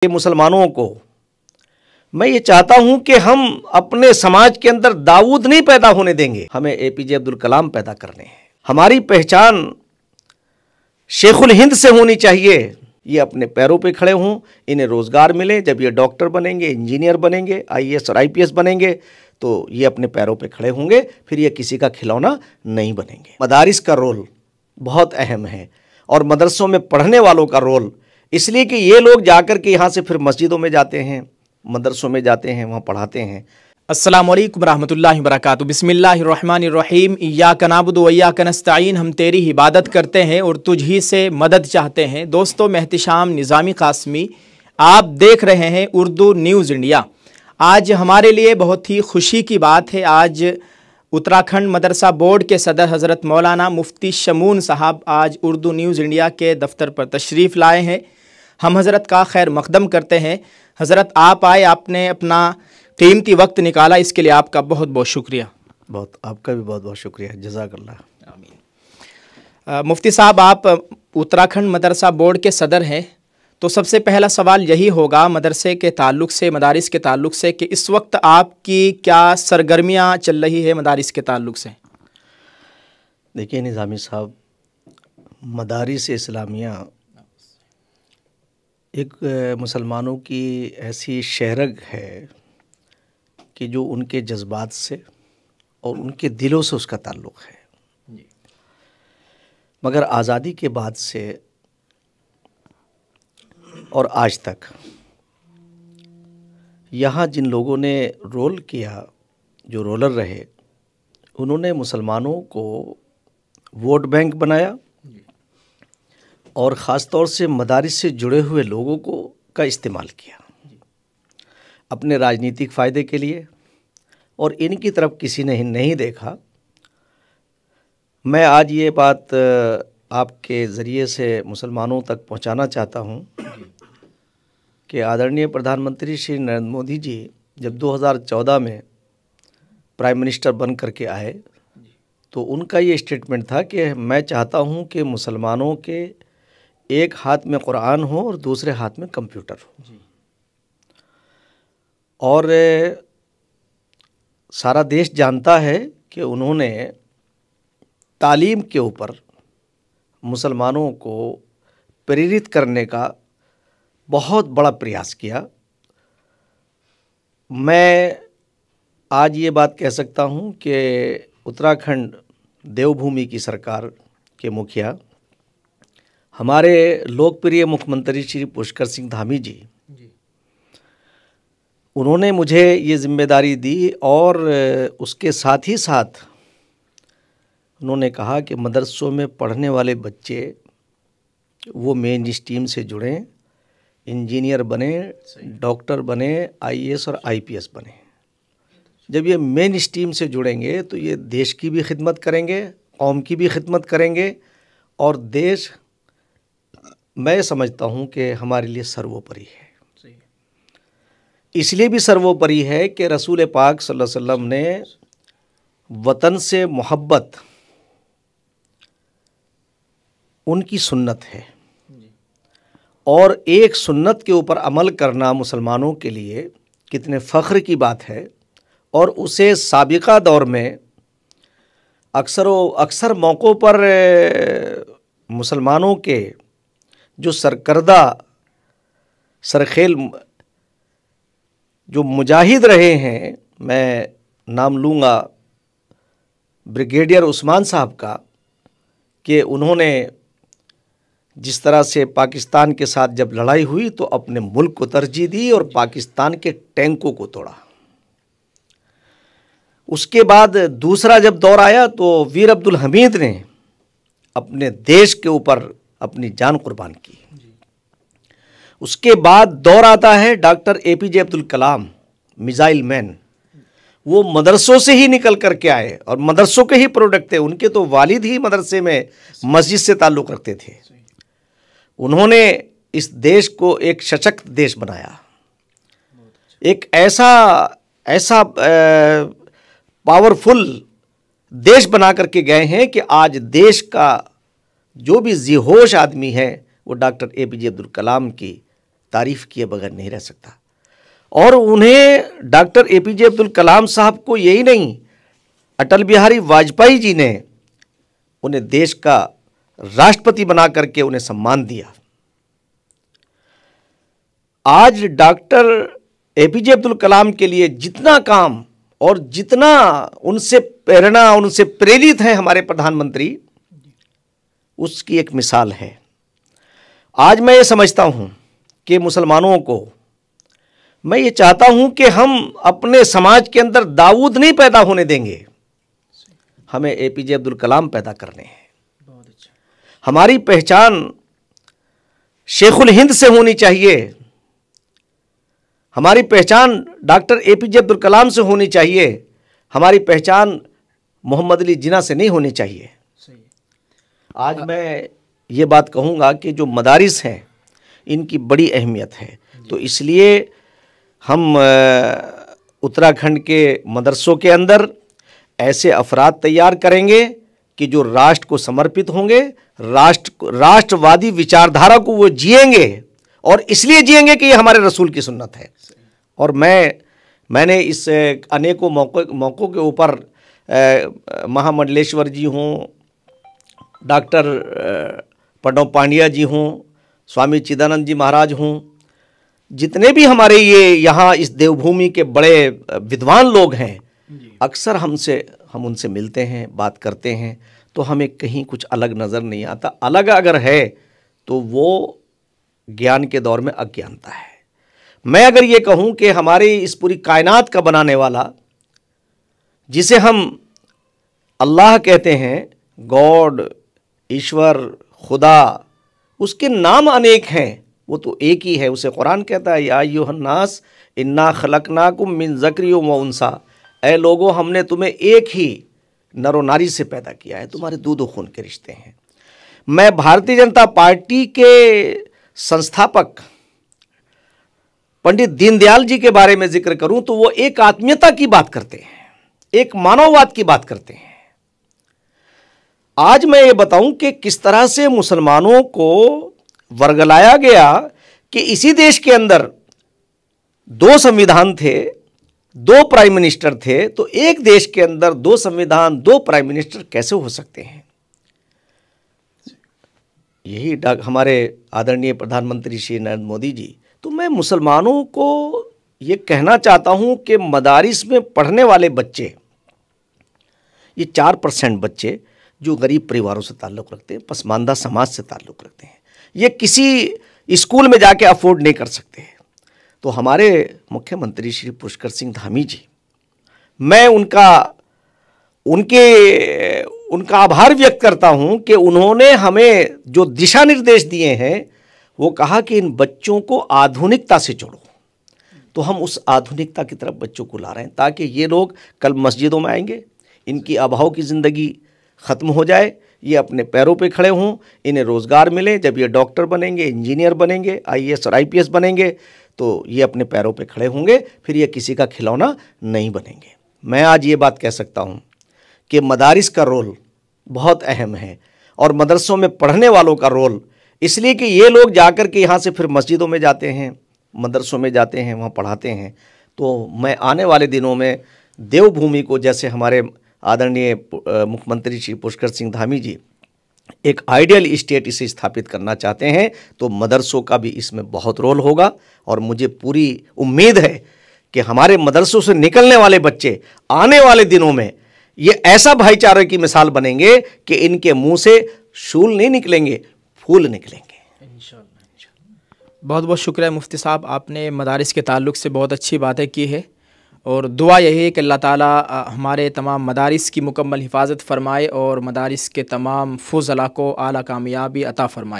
मुसलमानों को मैं ये चाहता हूं कि हम अपने समाज के अंदर दाऊद नहीं पैदा होने देंगे, हमें एपीजे अब्दुल कलाम पैदा करने हैं। हमारी पहचान शेखुल हिंद से होनी चाहिए। ये अपने पैरों पे खड़े हों, इन्हें रोज़गार मिले। जब ये डॉक्टर बनेंगे, इंजीनियर बनेंगे, आईएएस और आईपीएस बनेंगे तो ये अपने पैरों पे खड़े होंगे, फिर ये किसी का खिलौना नहीं बनेंगे। मदारिस का रोल बहुत अहम है और मदरसों में पढ़ने वालों का रोल, इसलिए कि ये लोग जाकर के यहाँ से फिर मस्जिदों में जाते हैं, मदरसों में जाते हैं, वहाँ पढ़ाते हैं। अस्सलामु अलैकुम रहमतुल्लाहि व बरकातुहू। बिस्मिल्लाहिर्रहमानिर्रहीम। इय्याका नअबुदु व इय्याका नस्तईन। हम तेरी इबादत करते हैं और तुझ ही से मदद चाहते हैं। दोस्तों, मैं एहतिशाम निज़ामी कासमी, आप देख रहे हैं उर्दू न्यूज़ इंडिया। आज हमारे लिए बहुत ही खुशी की बात है। आज उत्तराखंड मदरसा बोर्ड के सदर हज़रत मौलाना मुफ्ती शमून साहब आज उर्दू न्यूज़ इंडिया के दफ्तर पर तशरीफ़ लाए हैं। हम हज़रत का खैर मकदम करते हैं। हज़रत आप आए, आपने अपना कीमती वक्त निकाला, इसके लिए आपका बहुत बहुत शुक्रिया। आपका भी बहुत बहुत शुक्रिया, जज़ाकल्लाह। आमीन। मुफ्ती साहब, आप उत्तराखंड मदरसा बोर्ड के सदर हैं, तो सबसे पहला सवाल यही होगा मदरसे के ताल्लुक़ से, मदारिस के ताल्लुक़ से, कि इस वक्त आपकी क्या सरगर्मियाँ चल रही है मदारिस के ताल्लुक़ से? देखिए निज़ामी साहब, मदारिस इस्लामिया एक मुसलमानों की ऐसी शहरग है कि जो उनके जज्बात से और उनके दिलों से उसका ताल्लुक़ है। मगर आज़ादी के बाद से और आज तक यहाँ जिन लोगों ने रोल किया, जो रोलर रहे, उन्होंने मुसलमानों को वोट बैंक बनाया और ख़ास तौर से मदारिस से जुड़े हुए लोगों का इस्तेमाल किया अपने राजनीतिक फ़ायदे के लिए, और इनकी तरफ किसी ने नहीं देखा। मैं आज ये बात आपके ज़रिए से मुसलमानों तक पहुंचाना चाहता हूं कि आदरणीय प्रधानमंत्री श्री नरेंद्र मोदी जी जब 2014 में प्राइम मिनिस्टर बन करके आए तो उनका ये स्टेटमेंट था कि मैं चाहता हूं कि मुसलमानों के एक हाथ में कुरान हो और दूसरे हाथ में कंप्यूटर हो। और सारा देश जानता है कि उन्होंने तालीम के ऊपर मुसलमानों को प्रेरित करने का बहुत बड़ा प्रयास किया। मैं आज ये बात कह सकता हूँ कि उत्तराखंड देवभूमि की सरकार के मुखिया, हमारे लोकप्रिय मुख्यमंत्री श्री पुष्कर सिंह धामी जी, उन्होंने मुझे ये जिम्मेदारी दी और उसके साथ ही साथ उन्होंने कहा कि मदरसों में पढ़ने वाले बच्चे वो मेन स्ट्रीम से जुड़ें, इंजीनियर बने, डॉक्टर बने, आईएएस और आईपीएस बने। जब ये मेन स्ट्रीम से जुड़ेंगे तो ये देश की भी खिदमत करेंगे, कौम की भी खिदमत करेंगे, और देश मैं समझता हूँ कि हमारे लिए सर्वोपरि है। इसलिए भी सर्वोपरि है कि रसूल पाक सल्लल्लाहु अलैहि वसल्लम ने वतन से मोहब्बत उनकी सुन्नत है, और एक सुन्नत के ऊपर अमल करना मुसलमानों के लिए कितने फ़ख्र की बात है। और उसे साबिक़ा दौर में अक्सर मौक़ों पर मुसलमानों के जो सरकर्दा सरखेल जो मुजाहिद रहे हैं, मैं नाम लूँगा ब्रिगेडियर उस्मान साहब का, कि उन्होंने जिस तरह से पाकिस्तान के साथ जब लड़ाई हुई तो अपने मुल्क को तरजीह दी और पाकिस्तान के टैंकों को तोड़ा। उसके बाद दूसरा जब दौर आया तो वीर अब्दुल हमीद ने अपने देश के ऊपर अपनी जान कुर्बान की। उसके बाद दौर आता है doctor APJ Abdul Kalam, missile man. वो मदरसों से ही निकल करके आए और मदरसों के ही प्रोडक्ट थे। उनके तो वालिद ही मदरसे में मस्जिद से ताल्लुक़ रखते थे। उन्होंने इस देश को एक सशक्त देश बनाया, एक ऐसा पावरफुल देश बना करके गए हैं कि आज देश का जो भी जिहोश आदमी है वो डॉक्टर एपीजे अब्दुल कलाम की तारीफ किए बगैर नहीं रह सकता। और उन्हें डॉक्टर APJ अब्दुल कलाम साहब को यही नहीं, अटल बिहारी वाजपेयी जी ने उन्हें देश का राष्ट्रपति बना करके उन्हें सम्मान दिया। आज डॉक्टर APJ अब्दुल कलाम के लिए जितना काम और जितना उनसे प्रेरणा, उनसे प्रेरित हैं हमारे प्रधानमंत्री, उसकी एक मिसाल है। आज मैं ये समझता हूँ कि मुसलमानों को, मैं ये चाहता हूँ कि हम अपने समाज के अंदर दाऊद नहीं पैदा होने देंगे, हमें APJ अब्दुल कलाम पैदा करने हैं। बहुत अच्छा। हमारी पहचान शेखुल हिंद से होनी चाहिए, हमारी पहचान डॉक्टर APJ अब्दुल कलाम से होनी चाहिए, हमारी पहचान मोहम्मद अली जिन्ना से नहीं होनी चाहिए। सही। आज मैं ये बात कहूँगा कि जो मदारिस हैं इनकी बड़ी अहमियत है। तो इसलिए हम उत्तराखंड के मदरसों के अंदर ऐसे अफराद तैयार करेंगे कि जो राष्ट्र को समर्पित होंगे, राष्ट्रवादी विचारधारा को वो जिएंगे, और इसलिए जिएंगे कि ये हमारे रसूल की सुन्नत है। और मैंने इस अनेकों मौक़ों के ऊपर महामंडलेश्वर जी हों, डॉक्टर प्रणव पांड्या जी हों, स्वामी चिदानंद जी महाराज हों, जितने भी हमारे ये यहाँ इस देवभूमि के बड़े विद्वान लोग हैं, अक्सर हम उनसे मिलते हैं, बात करते हैं, तो हमें कहीं कुछ अलग नज़र नहीं आता। अलग अगर है तो वो ज्ञान के दौर में अज्ञानता है। मैं अगर ये कहूँ कि हमारी इस पूरी कायनात का बनाने वाला, जिसे हम अल्लाह कहते हैं, गॉड, ईश्वर, खुदा, उसके नाम अनेक हैं, वो तो एक ही है। उसे कुरान कहता है, या अय्युहन्नास इन्ना खलकनाकुम मिन ज़क्रिय्यिन व उन्सा, ऐ लोगों हमने तुम्हें एक ही नर नारी से पैदा किया है, तुम्हारे दूध खून के रिश्ते हैं। मैं भारतीय जनता पार्टी के संस्थापक पंडित दीनदयाल जी के बारे में जिक्र करूं तो वो एक आत्मीयता की बात करते हैं, एक मानववाद की बात करते हैं। आज मैं ये बताऊं कि किस तरह से मुसलमानों को वर्गलाया गया कि इसी देश के अंदर 2 संविधान थे, 2 प्राइम मिनिस्टर थे, तो एक देश के अंदर 2 संविधान, 2 प्राइम मिनिस्टर कैसे हो सकते हैं। यही हमारे आदरणीय प्रधानमंत्री श्री नरेंद्र मोदी जी। तो मैं मुसलमानों को ये कहना चाहता हूँ कि मदारिस में पढ़ने वाले बच्चे, ये 4% बच्चे जो गरीब परिवारों से ताल्लुक़ रखते हैं, पसमानदा समाज से ताल्लुक़ रखते हैं, ये किसी स्कूल में जाके अफोर्ड नहीं कर सकते। तो हमारे मुख्यमंत्री श्री पुष्कर सिंह धामी जी, मैं उनका आभार व्यक्त करता हूं कि उन्होंने हमें जो दिशा निर्देश दिए हैं, वो कहा कि इन बच्चों को आधुनिकता से जोड़ो। तो हम उस आधुनिकता की तरफ बच्चों को ला रहे हैं ताकि ये लोग कल मस्जिदों में आएंगे, इनकी अभाव की ज़िंदगी ख़त्म हो जाए, ये अपने पैरों पे खड़े हों, इन्हें रोज़गार मिले। जब ये डॉक्टर बनेंगे, इंजीनियर बनेंगे, IAS और IPS बनेंगे, तो ये अपने पैरों पे खड़े होंगे, फिर ये किसी का खिलौना नहीं बनेंगे। मैं आज ये बात कह सकता हूँ कि मदारिस का रोल बहुत अहम है, और मदरसों में पढ़ने वालों का रोल, इसलिए कि ये लोग जाकर के यहाँ से फिर मस्जिदों में जाते हैं, मदरसों में जाते हैं, वहाँ पढ़ाते हैं। तो मैं आने वाले दिनों में देवभूमि को, जैसे हमारे आदरणीय मुख्यमंत्री श्री पुष्कर सिंह धामी जी एक आइडियल स्टेट इसे स्थापित करना चाहते हैं, तो मदरसों का भी इसमें बहुत रोल होगा। और मुझे पूरी उम्मीद है कि हमारे मदरसों से निकलने वाले बच्चे आने वाले दिनों में ये ऐसा भाईचारे की मिसाल बनेंगे कि इनके मुंह से शूल नहीं निकलेंगे, फूल निकलेंगे। इंशाअल्लाह। बहुत बहुत शुक्रिया मुफ्ती साहब, आपने मदारिस के ताल्लुक़ से बहुत अच्छी बातें की है, और दुआ यही है कि अल्लाह ताला हमारे तमाम मदारिस की मुकम्मल हिफाजत फ़रमाए और मदारिस के तमाम फुज़ला को आला कामयाबी अता फ़रमाए।